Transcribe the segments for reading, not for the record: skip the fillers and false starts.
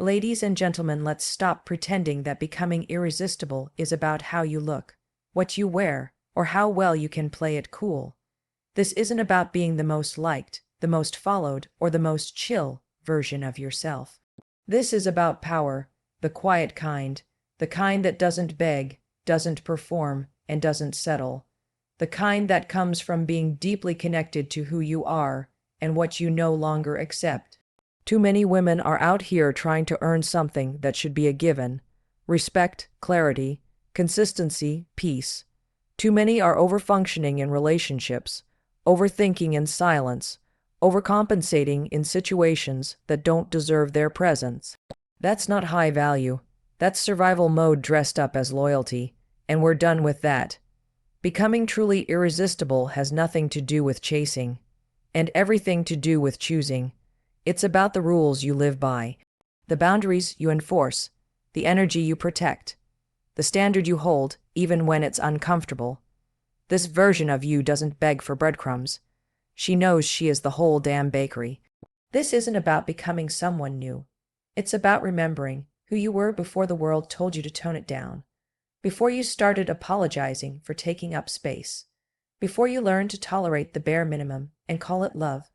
Ladies and gentlemen, let's stop pretending that becoming irresistible is about how you look, what you wear, or how well you can play it cool. This isn't about being the most liked, the most followed, or the most chill version of yourself. This is about power, the quiet kind, the kind that doesn't beg, doesn't perform, and doesn't settle. The kind that comes from being deeply connected to who you are and what you no longer accept. Too many women are out here trying to earn something that should be a given: respect, clarity, consistency, peace. Too many are overfunctioning in relationships, overthinking in silence, overcompensating in situations that don't deserve their presence. That's not high value. That's survival mode dressed up as loyalty, and we're done with that. Becoming truly irresistible has nothing to do with chasing, and everything to do with choosing. It's about the rules you live by, the boundaries you enforce, the energy you protect, the standard you hold even when it's uncomfortable. This version of you doesn't beg for breadcrumbs. She knows she is the whole damn bakery. This isn't about becoming someone new. It's about remembering who you were before the world told you to tone it down, before you started apologizing for taking up space, before you learned to tolerate the bare minimum and call it love.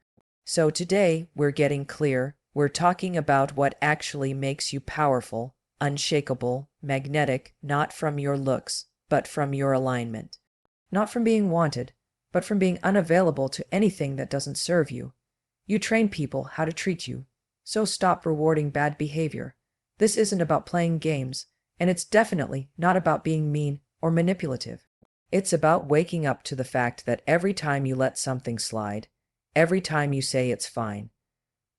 So today, we're getting clear. We're talking about what actually makes you powerful, unshakable, magnetic, not from your looks, but from your alignment. Not from being wanted, but from being unavailable to anything that doesn't serve you. You train people how to treat you, so stop rewarding bad behavior. This isn't about playing games, and it's definitely not about being mean or manipulative. It's about waking up to the fact that every time you let something slide, every time you say it's fine,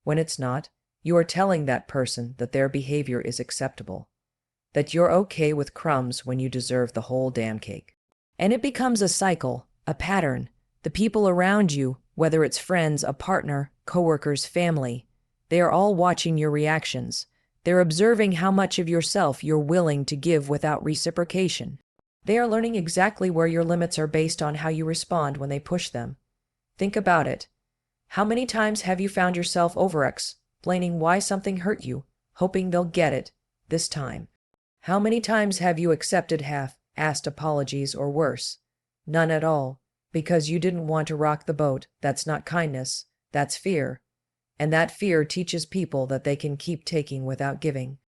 when it's not, you are telling that person that their behavior is acceptable, that you're okay with crumbs when you deserve the whole damn cake. And it becomes a cycle, a pattern. The people around you, whether it's friends, a partner, coworkers, family, they are all watching your reactions. They're observing how much of yourself you're willing to give without reciprocation. They are learning exactly where your limits are based on how you respond when they push them. Think about it. How many times have you found yourself over-explaining why something hurt you, hoping they'll get it this time? How many times have you accepted half-assed apologies or worse? None at all, because you didn't want to rock the boat. That's not kindness, that's fear. And that fear teaches people that they can keep taking without giving,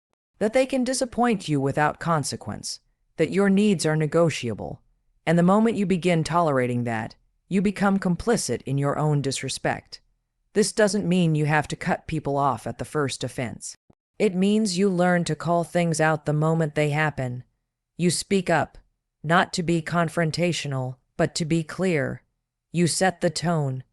that they can disappoint you without consequence, that your needs are negotiable. And the moment you begin tolerating that, you become complicit in your own disrespect. This doesn't mean you have to cut people off at the first offense. It means you learn to call things out the moment they happen. You speak up, not to be confrontational, but to be clear. You set the tone.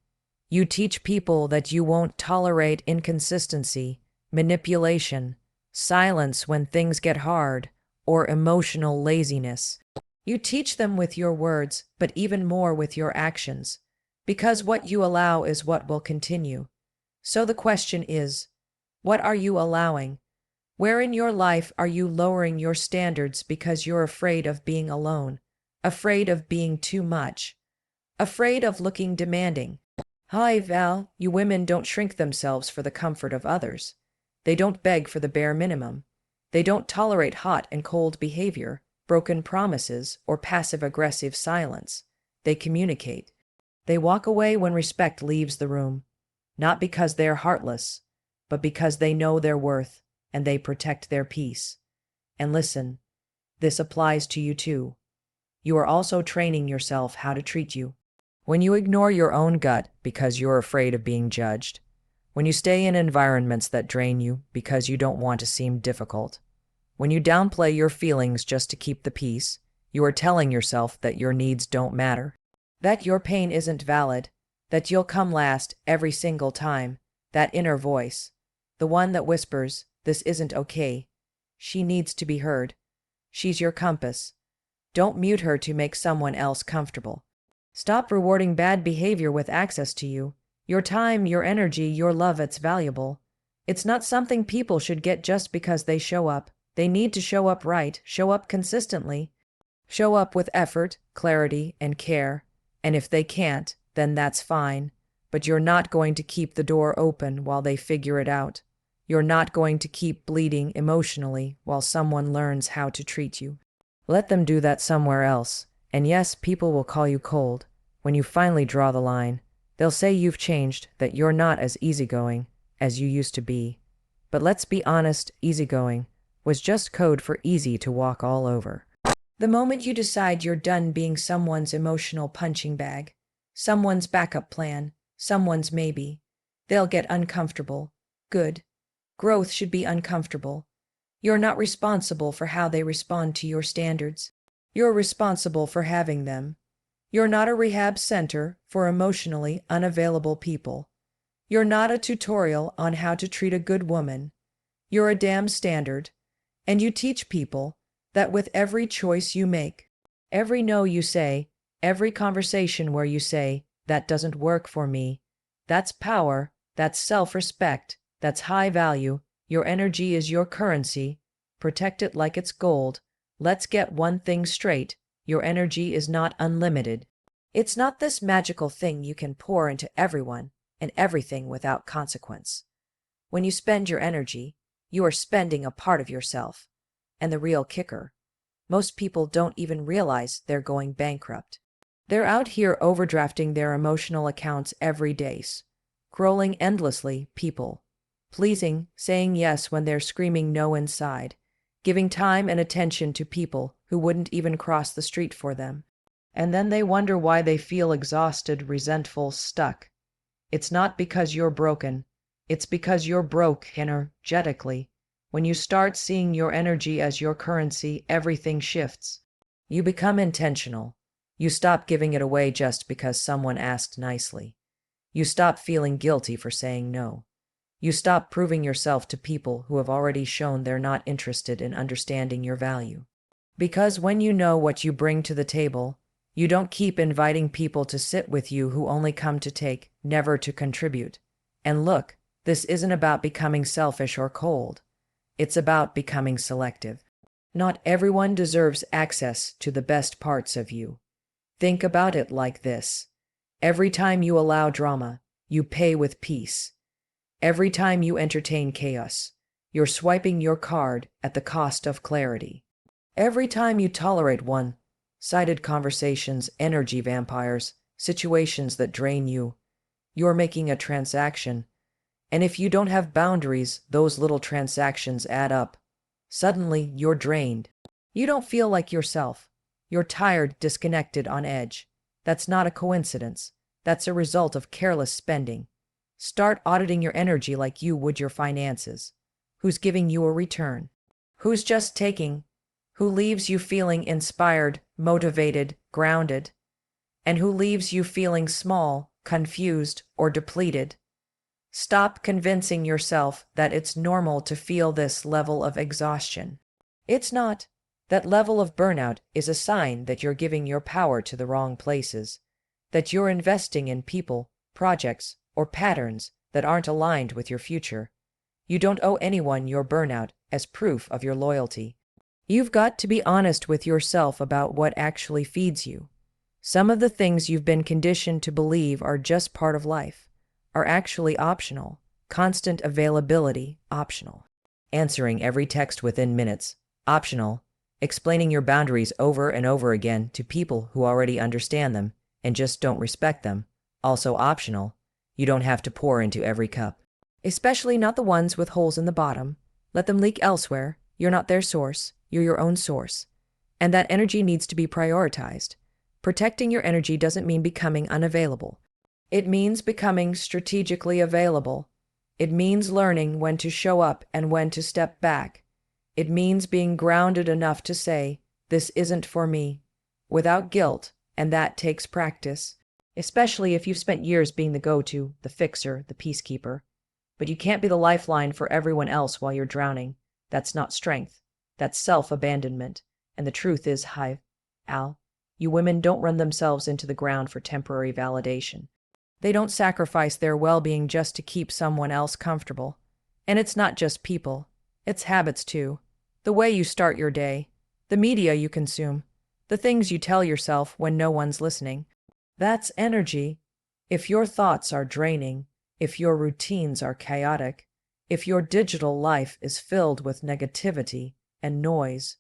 You teach people that you won't tolerate inconsistency, manipulation, silence when things get hard, or emotional laziness. You teach them with your words, but even more with your actions, because what you allow is what will continue. So the question is, what are you allowing? Where in your life are you lowering your standards because you're afraid of being alone, afraid of being too much, afraid of looking demanding? Hi, Val, you women don't shrink themselves for the comfort of others. They don't beg for the bare minimum. They don't tolerate hot and cold behavior, broken promises, or passive-aggressive silence. They communicate. They walk away when respect leaves the room, not because they're heartless, but because they know their worth and they protect their peace. And listen, this applies to you too. You are also training yourself how to treat you. When you ignore your own gut because you're afraid of being judged, when you stay in environments that drain you because you don't want to seem difficult, when you downplay your feelings just to keep the peace, you are telling yourself that your needs don't matter, that your pain isn't valid, that you'll come last every single time. That inner voice, the one that whispers, "This isn't okay. She needs to be heard." She's your compass. Don't mute her to make someone else comfortable. Stop rewarding bad behavior with access to you. Your time, your energy, your love, it's valuable. It's not something people should get just because they show up. They need to show up right, show up consistently, show up with effort, clarity, and care. And if they can't, then that's fine. But you're not going to keep the door open while they figure it out. You're not going to keep bleeding emotionally while someone learns how to treat you. Let them do that somewhere else. And yes, people will call you cold. When you finally draw the line, they'll say you've changed, that you're not as easygoing as you used to be. But let's be honest, easygoing was just code for easy to walk all over. The moment you decide you're done being someone's emotional punching bag, someone's backup plan, someone's maybe, they'll get uncomfortable. Good. Growth should be uncomfortable. You're not responsible for how they respond to your standards. You're responsible for having them. You're not a rehab center for emotionally unavailable people. You're not a tutorial on how to treat a good woman. You're a damn standard. And you teach people that with every choice you make, every no you say, every conversation where you say, that doesn't work for me, that's power, that's self-respect, that's high value. Your energy is your currency. Protect it like it's gold. Let's get one thing straight. Your energy is not unlimited. It's not this magical thing you can pour into everyone and everything without consequence. When you spend your energy, you are spending a part of yourself. And the real kicker, most people don't even realize they're going bankrupt. They're out here overdrafting their emotional accounts every day, scrolling endlessly, people pleasing, saying yes when they're screaming no inside, giving time and attention to people who wouldn't even cross the street for them. And then they wonder why they feel exhausted, resentful, stuck. It's not because you're broken. It's because you're broke energetically. When you start seeing your energy as your currency, everything shifts. You become intentional. You stop giving it away just because someone asked nicely. You stop feeling guilty for saying no. You stop proving yourself to people who have already shown they're not interested in understanding your value. Because when you know what you bring to the table, you don't keep inviting people to sit with you who only come to take, never to contribute. And look, this isn't about becoming selfish or cold. It's about becoming selective. Not everyone deserves access to the best parts of you. Think about it like this. Every time you allow drama, you pay with peace. Every time you entertain chaos, you're swiping your card at the cost of clarity. Every time you tolerate one-sided conversations, energy vampires, situations that drain you, you're making a transaction. And if you don't have boundaries, those little transactions add up. Suddenly, you're drained. You don't feel like yourself. You're tired, disconnected, on edge. That's not a coincidence. That's a result of careless spending. Start auditing your energy like you would your finances. Who's giving you a return? Who's just taking? Who leaves you feeling inspired, motivated, grounded? And who leaves you feeling small, confused, or depleted? Stop convincing yourself that it's normal to feel this level of exhaustion. It's not. That level of burnout is a sign that you're giving your power to the wrong places, that you're investing in people, projects, or patterns that aren't aligned with your future. You don't owe anyone your burnout as proof of your loyalty. You've got to be honest with yourself about what actually feeds you. Some of the things you've been conditioned to believe are just part of life are actually optional. Constant availability, optional. Answering every text within minutes, optional. Explaining your boundaries over and over again to people who already understand them and just don't respect them, also optional. You don't have to pour into every cup. Especially not the ones with holes in the bottom. Let them leak elsewhere. You're not their source. You're your own source. And that energy needs to be prioritized. Protecting your energy doesn't mean becoming unavailable. It means becoming strategically available. It means learning when to show up and when to step back. It means being grounded enough to say, this isn't for me, without guilt, and that takes practice. Especially if you've spent years being the go-to, the fixer, the peacekeeper. But you can't be the lifeline for everyone else while you're drowning. That's not strength. That's self-abandonment. And the truth is, you women don't run themselves into the ground for temporary validation. They don't sacrifice their well-being just to keep someone else comfortable. And it's not just people. It's habits too. The way you start your day. The media you consume. The things you tell yourself when no one's listening. That's energy. If your thoughts are draining, if your routines are chaotic, If your digital life is filled with negativity and noise,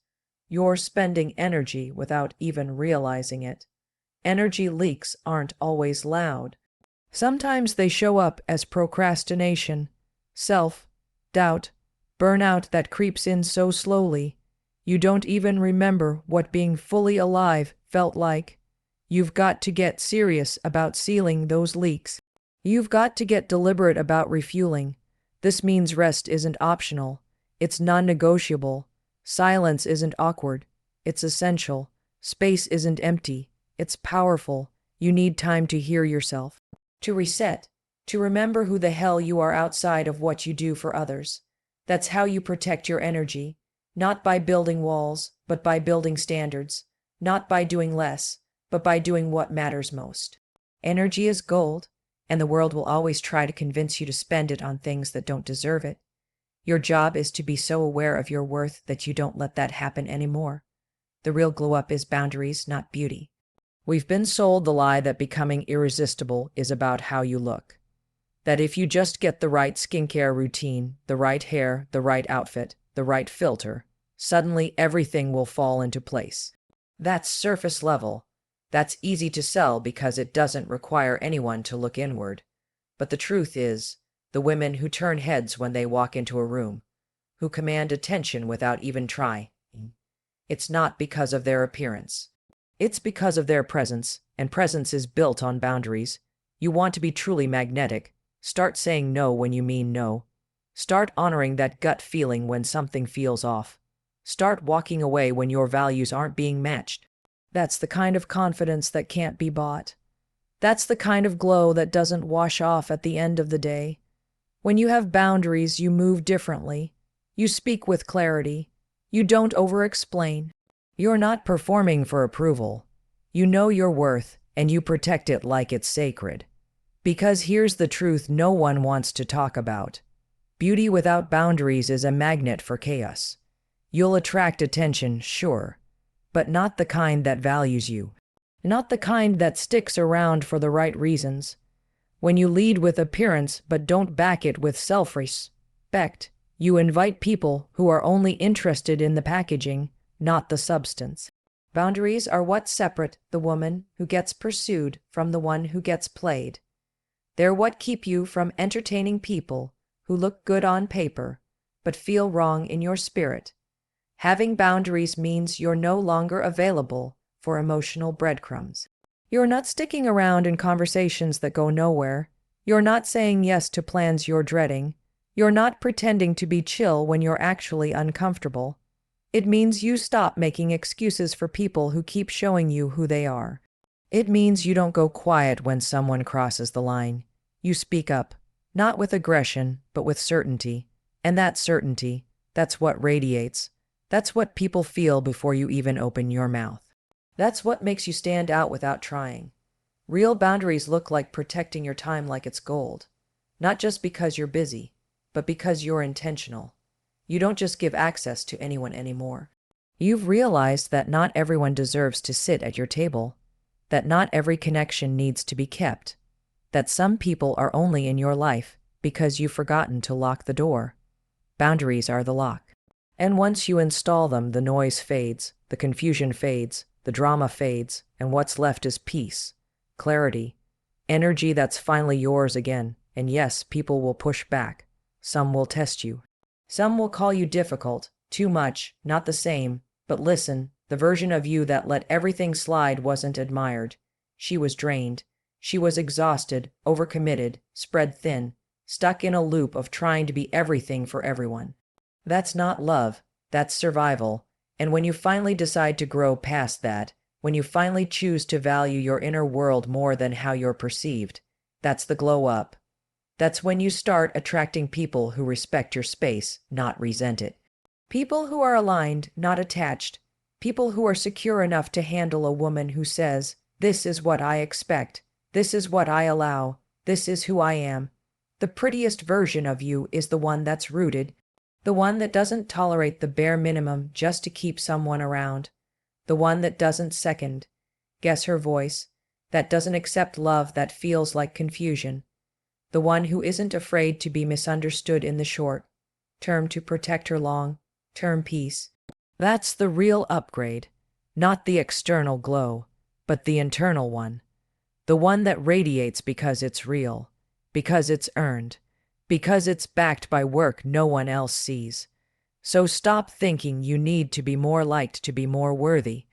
you're spending energy without even realizing it. Energy leaks aren't always loud. Sometimes they show up as procrastination, self-doubt, burnout that creeps in so slowly, you don't even remember what being fully alive felt like. You've got to get serious about sealing those leaks. You've got to get deliberate about refueling. This means rest isn't optional. It's non-negotiable. Silence isn't awkward. It's essential. Space isn't empty. It's powerful. You need time to hear yourself, to reset, to remember who the hell you are outside of what you do for others. That's how you protect your energy, not by building walls, but by building standards, not by doing less, but by doing what matters most. Energy is gold, and the world will always try to convince you to spend it on things that don't deserve it. Your job is to be so aware of your worth that you don't let that happen anymore. The real glow up is boundaries, not beauty. We've been sold the lie that becoming irresistible is about how you look. That if you just get the right skincare routine, the right hair, the right outfit, the right filter, suddenly everything will fall into place. That's surface level. That's easy to sell because it doesn't require anyone to look inward. But the truth is, the women who turn heads when they walk into a room, who command attention without even trying, it's not because of their appearance. It's because of their presence, and presence is built on boundaries. You want to be truly magnetic. Start saying no when you mean no. Start honoring that gut feeling when something feels off. Start walking away when your values aren't being matched. That's the kind of confidence that can't be bought. That's the kind of glow that doesn't wash off at the end of the day. When you have boundaries, you move differently. You speak with clarity. You don't over-explain. You're not performing for approval. You know your worth, and you protect it like it's sacred. Because here's the truth no one wants to talk about. Beauty without boundaries is a magnet for chaos. You'll attract attention, sure, but not the kind that values you. Not the kind that sticks around for the right reasons. When you lead with appearance but don't back it with self-respect, you invite people who are only interested in the packaging, not the substance. Boundaries are what separate the woman who gets pursued from the one who gets played. They're what keep you from entertaining people who look good on paper but feel wrong in your spirit. Having boundaries means you're no longer available for emotional breadcrumbs. You're not sticking around in conversations that go nowhere. You're not saying yes to plans you're dreading. You're not pretending to be chill when you're actually uncomfortable. It means you stop making excuses for people who keep showing you who they are. It means you don't go quiet when someone crosses the line. You speak up, not with aggression, but with certainty. And that certainty, that's what radiates. That's what people feel before you even open your mouth. That's what makes you stand out without trying. Real boundaries look like protecting your time like it's gold. Not just because you're busy, but because you're intentional. You don't just give access to anyone anymore. You've realized that not everyone deserves to sit at your table, that not every connection needs to be kept, that some people are only in your life because you've forgotten to lock the door. Boundaries are the lock. And once you install them, the noise fades, the confusion fades, the drama fades, and what's left is peace, clarity, energy that's finally yours again. And yes, people will push back. Some will test you. Some will call you difficult, too much, not the same. But listen, the version of you that let everything slide wasn't admired. She was drained. She was exhausted, overcommitted, spread thin, stuck in a loop of trying to be everything for everyone. That's not love, that's survival. And when you finally decide to grow past that, when you finally choose to value your inner world more than how you're perceived, that's the glow up. That's when you start attracting people who respect your space, not resent it. People who are aligned, not attached. People who are secure enough to handle a woman who says, "This is what I expect. This is what I allow. This is who I am." The prettiest version of you is the one that's rooted, the one that doesn't tolerate the bare minimum just to keep someone around, the one that doesn't second guess her voice, that doesn't accept love that feels like confusion. the one who isn't afraid to be misunderstood in the short term to protect her long-term peace. That's the real upgrade, not the external glow, but the internal one. The one that radiates because it's real, because it's earned, because it's backed by work no one else sees. So stop thinking you need to be more liked to be more worthy.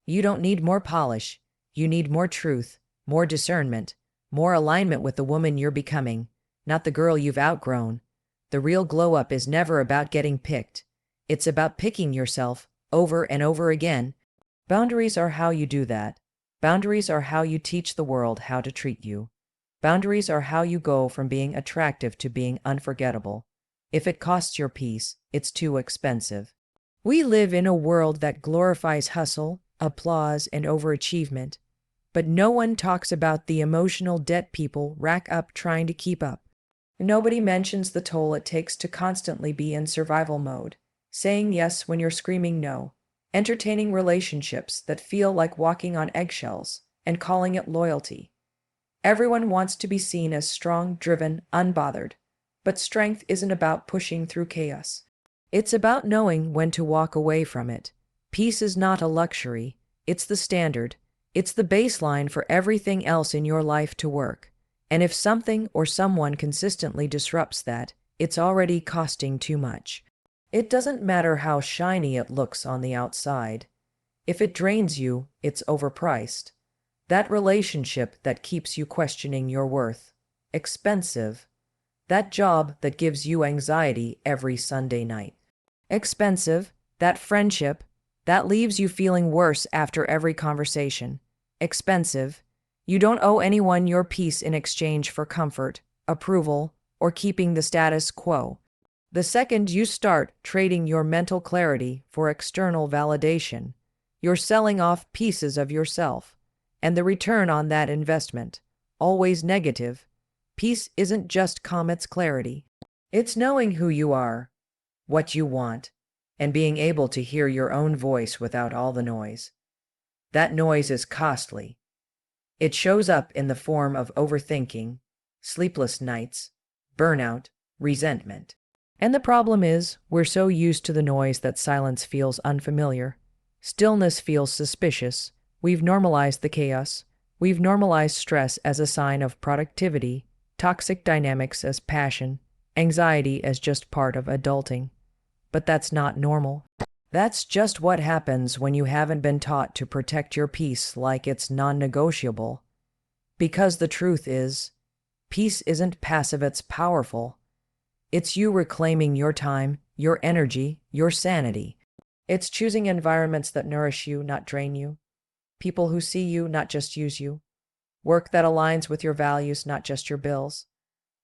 You don't need more polish. You need more truth, more discernment, more alignment with the woman you're becoming, not the girl you've outgrown. The real glow up is never about getting picked. It's about picking yourself over and over again. Boundaries are how you do that. Boundaries are how you teach the world how to treat you. Boundaries are how you go from being attractive to being unforgettable. If it costs your peace, it's too expensive. We live in a world that glorifies hustle, applause, and overachievement, but no one talks about the emotional debt people rack up trying to keep up. Nobody mentions the toll it takes to constantly be in survival mode, saying yes when you're screaming no, entertaining relationships that feel like walking on eggshells, and calling it loyalty. Everyone wants to be seen as strong, driven, unbothered, but strength isn't about pushing through chaos. It's about knowing when to walk away from it. Peace is not a luxury, it's the standard. It's the baseline for everything else in your life to work. And if something or someone consistently disrupts that, it's already costing too much. It doesn't matter how shiny it looks on the outside. If it drains you, it's overpriced. That relationship that keeps you questioning your worth. Expensive. That job that gives you anxiety every Sunday night. Expensive. That friendship that leaves you feeling worse after every conversation. Expensive. You don't owe anyone your peace in exchange for comfort, approval, or keeping the status quo. The second you start trading your mental clarity for external validation, you're selling off pieces of yourself. And the return on that investment, always negative. Peace isn't just calm, it's clarity. It's knowing who you are, what you want, and being able to hear your own voice without all the noise. That noise is costly. It shows up in the form of overthinking, sleepless nights, burnout, resentment. And the problem is, we're so used to the noise that silence feels unfamiliar. Stillness feels suspicious. We've normalized the chaos. We've normalized stress as a sign of productivity, toxic dynamics as passion, anxiety as just part of adulting. But that's not normal. That's just what happens when you haven't been taught to protect your peace like it's non-negotiable. Because the truth is, peace isn't passive, it's powerful. It's you reclaiming your time, your energy, your sanity. It's choosing environments that nourish you, not drain you. People who see you, not just use you. Work that aligns with your values, not just your bills.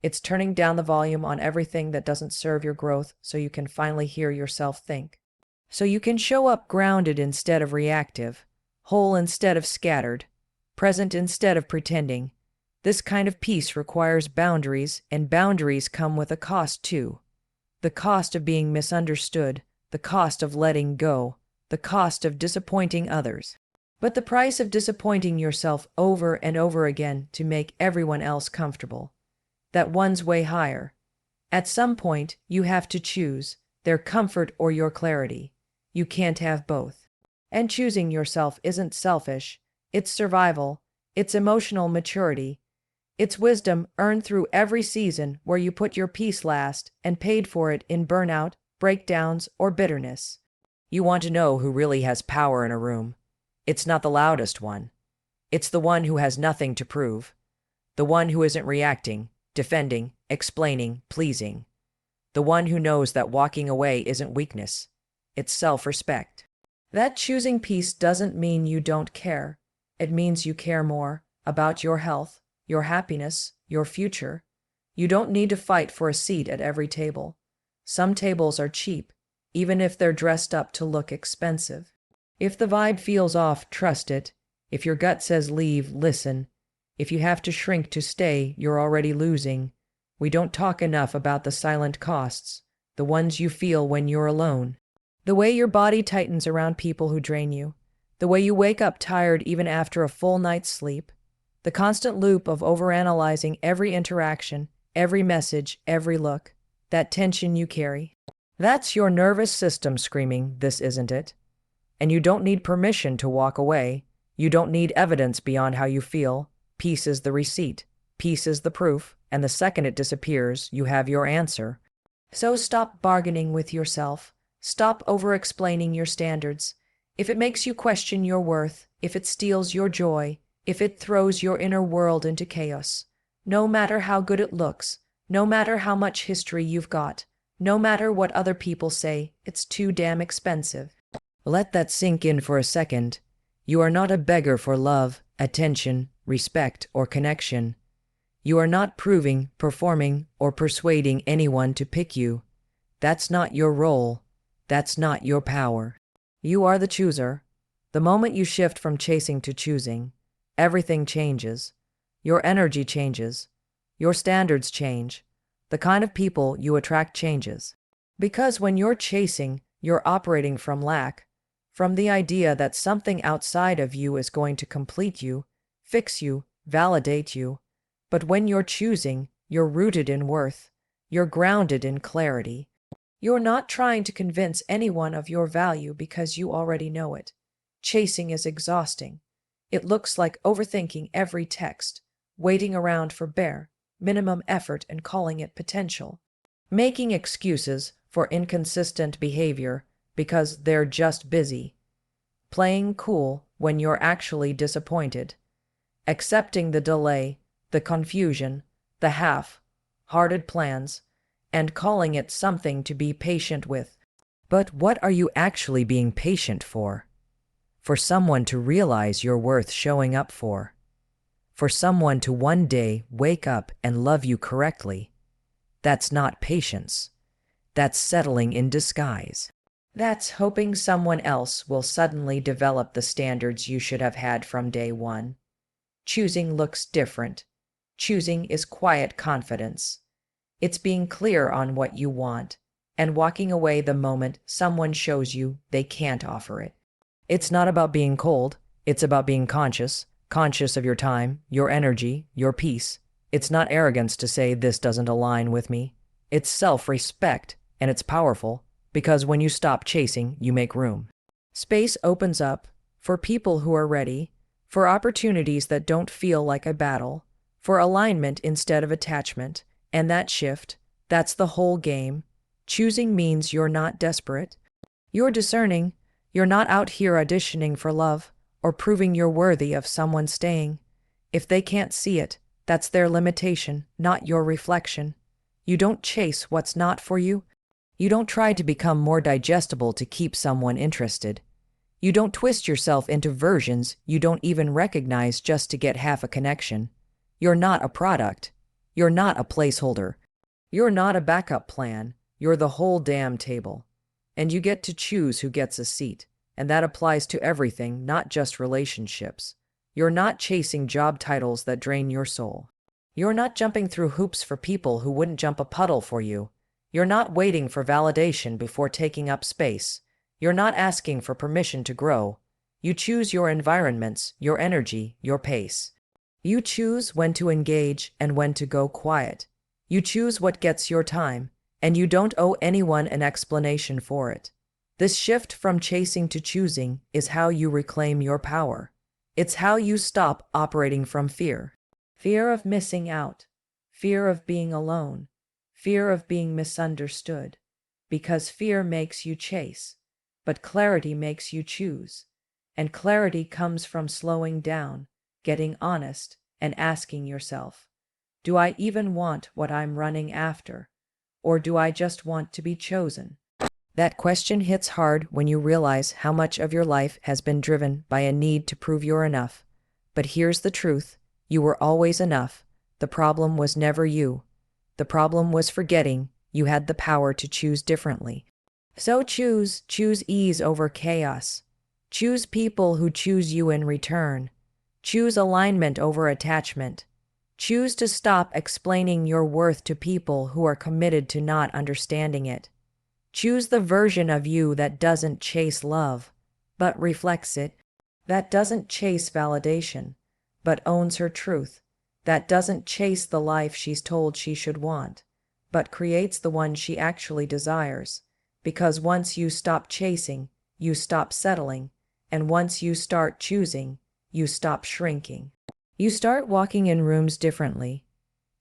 It's turning down the volume on everything that doesn't serve your growth so you can finally hear yourself think. So you can show up grounded instead of reactive, whole instead of scattered, present instead of pretending. This kind of peace requires boundaries, and boundaries come with a cost too. The cost of being misunderstood, the cost of letting go, the cost of disappointing others. But the price of disappointing yourself over and over again to make everyone else comfortable. That one's way higher. At some point, you have to choose their comfort or your clarity. You can't have both. And choosing yourself isn't selfish. It's survival. It's emotional maturity. It's wisdom earned through every season where you put your peace last and paid for it in burnout, breakdowns, or bitterness. You want to know who really has power in a room. It's not the loudest one. It's the one who has nothing to prove. The one who isn't reacting, defending, explaining, pleasing. The one who knows that walking away isn't weakness. It's self-respect. That choosing peace doesn't mean you don't care. It means you care more about your health, your happiness, your future. You don't need to fight for a seat at every table. Some tables are cheap, even if they're dressed up to look expensive. If the vibe feels off, trust it. If your gut says leave, listen. If you have to shrink to stay, you're already losing. We don't talk enough about the silent costs, the ones you feel when you're alone. The way your body tightens around people who drain you. The way you wake up tired even after a full night's sleep. The constant loop of overanalyzing every interaction, every message, every look, that tension you carry. That's your nervous system screaming, "This isn't it." And you don't need permission to walk away. You don't need evidence beyond how you feel. Peace is the receipt. Peace is the proof. And the second it disappears, you have your answer. So stop bargaining with yourself. Stop over-explaining your standards. If it makes you question your worth, if it steals your joy, if it throws your inner world into chaos, no matter how good it looks, no matter how much history you've got, no matter what other people say, it's too damn expensive. Let that sink in for a second. You are not a beggar for love, attention, respect, or connection. You are not proving, performing, or persuading anyone to pick you. That's not your role. That's not your power. You are the chooser. The moment you shift from chasing to choosing, everything changes. Your energy changes. Your standards change. The kind of people you attract changes. Because when you're chasing, you're operating from lack, from the idea that something outside of you is going to complete you, fix you, validate you. But when you're choosing, you're rooted in worth. You're grounded in clarity. You're not trying to convince anyone of your value because you already know it. Chasing is exhausting. It looks like overthinking every text, waiting around for bare minimum effort and calling it potential. Making excuses for inconsistent behavior because they're just busy. Playing cool when you're actually disappointed. Accepting the delay, the confusion, the half-hearted plans, and calling it something to be patient with. But what are you actually being patient for? For someone to realize your worth showing up for. For someone to one day wake up and love you correctly. That's not patience. That's settling in disguise. That's hoping someone else will suddenly develop the standards you should have had from day one. Choosing looks different. Choosing is quiet confidence. It's being clear on what you want and walking away the moment someone shows you they can't offer it. It's not about being cold. It's about being conscious of your time, your energy, your peace. It's not arrogance to say this doesn't align with me. It's self-respect, and it's powerful because when you stop chasing, you make room. Space opens up for people who are ready, for opportunities that don't feel like a battle, for alignment instead of attachment. And that shift, that's the whole game. Choosing means you're not desperate. You're discerning. You're not out here auditioning for love or proving you're worthy of someone staying. If they can't see it, that's their limitation, not your reflection. You don't chase what's not for you. You don't try to become more digestible to keep someone interested. You don't twist yourself into versions you don't even recognize just to get half a connection. You're not a product. You're not a placeholder. You're not a backup plan. You're the whole damn table. And you get to choose who gets a seat. And that applies to everything, not just relationships. You're not chasing job titles that drain your soul. You're not jumping through hoops for people who wouldn't jump a puddle for you. You're not waiting for validation before taking up space. You're not asking for permission to grow. You choose your environments, your energy, your pace. You choose when to engage and when to go quiet. You choose what gets your time, and you don't owe anyone an explanation for it. This shift from chasing to choosing is how you reclaim your power. It's how you stop operating from fear. Fear of missing out. Fear of being alone. Fear of being misunderstood. Because fear makes you chase, but clarity makes you choose. And clarity comes from slowing down, getting honest, and asking yourself, do I even want what I'm running after? Or do I just want to be chosen? That question hits hard when you realize how much of your life has been driven by a need to prove you're enough. But here's the truth. You were always enough. The problem was never you. The problem was forgetting you had the power to choose differently. So choose ease over chaos. Choose people who choose you in return. Choose alignment over attachment. Choose to stop explaining your worth to people who are committed to not understanding it. Choose the version of you that doesn't chase love, but reflects it, that doesn't chase validation, but owns her truth, that doesn't chase the life she's told she should want, but creates the one she actually desires. Because once you stop chasing, you stop settling, and once you start choosing, you stop shrinking. You start walking in rooms differently.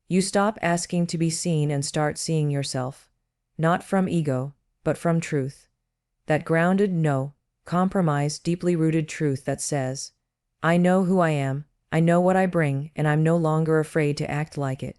You stop asking to be seen and start seeing yourself, not from ego, but from truth. That grounded, no compromise, deeply rooted truth that says, I know who I am, I know what I bring, and I'm no longer afraid to act like it.